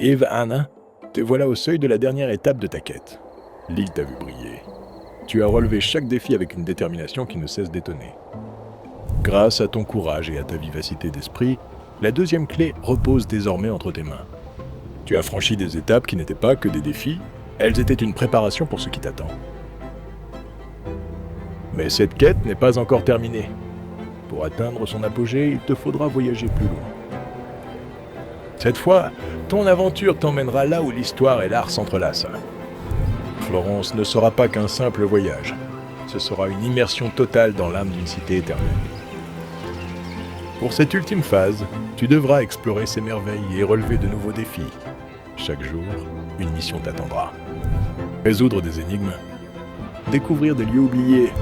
Eve Anna, te voilà au seuil de la dernière étape de ta quête. L'île t'a vu briller. Tu as relevé chaque défi avec une détermination qui ne cesse d'étonner. Grâce à ton courage et à ta vivacité d'esprit, la deuxième clé repose désormais entre tes mains. Tu as franchi des étapes qui n'étaient pas que des défis, elles étaient une préparation pour ce qui t'attend. Mais cette quête n'est pas encore terminée. Pour atteindre son apogée, il te faudra voyager plus loin. Cette fois, ton aventure t'emmènera là où l'histoire et l'art s'entrelacent. Florence ne sera pas qu'un simple voyage. Ce sera une immersion totale dans l'âme d'une cité éternelle. Pour cette ultime phase, tu devras explorer ces merveilles et relever de nouveaux défis. Chaque jour, une mission t'attendra. Résoudre des énigmes, découvrir des lieux oubliés,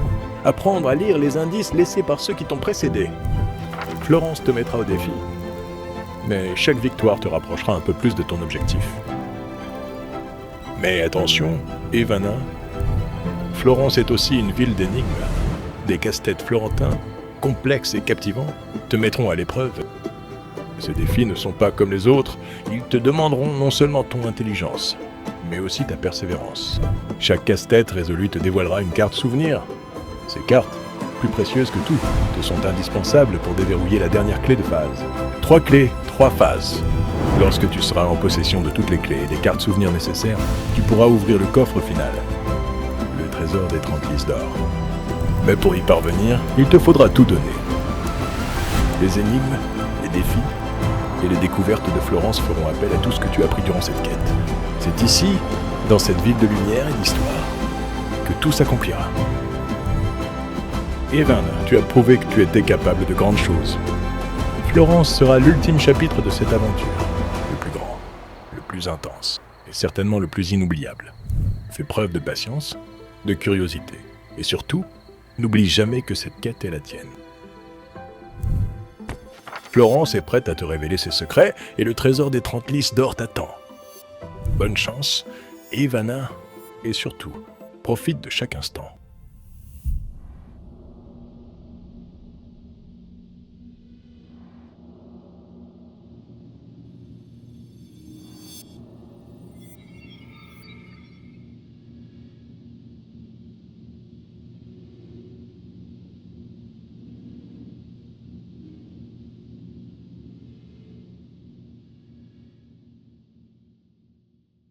apprendre à lire les indices laissés par ceux qui t'ont précédé. Florence te mettra au défi. Mais chaque victoire te rapprochera un peu plus de ton objectif. Mais attention, Evana, Florence est aussi une ville d'énigmes. Des casse-têtes florentins, complexes et captivants, te mettront à l'épreuve. Ces défis ne sont pas comme les autres, ils te demanderont non seulement ton intelligence, mais aussi ta persévérance. Chaque casse-tête résolue te dévoilera une carte souvenir. Ces cartes, plus précieuses que tout, te sont indispensables pour déverrouiller la dernière clé de phase. 3 clés, 3 phases. Lorsque tu seras en possession de toutes les clés et des cartes souvenirs nécessaires, tu pourras ouvrir le coffre final. Le trésor des 30 lices d'or. Mais pour y parvenir, il te faudra tout donner. Les énigmes, les défis et les découvertes de Florence feront appel à tout ce que tu as appris durant cette quête. C'est ici, dans cette ville de lumière et d'histoire, que tout s'accomplira. Evan, tu as prouvé que tu étais capable de grandes choses. Florence sera l'ultime chapitre de cette aventure, le plus grand, le plus intense, et certainement le plus inoubliable. Fais preuve de patience, de curiosité, et surtout, n'oublie jamais que cette quête est la tienne. Florence est prête à te révéler ses secrets, et le trésor des 30 lices d'or t'attend. Bonne chance, Ivana, et surtout, profite de chaque instant.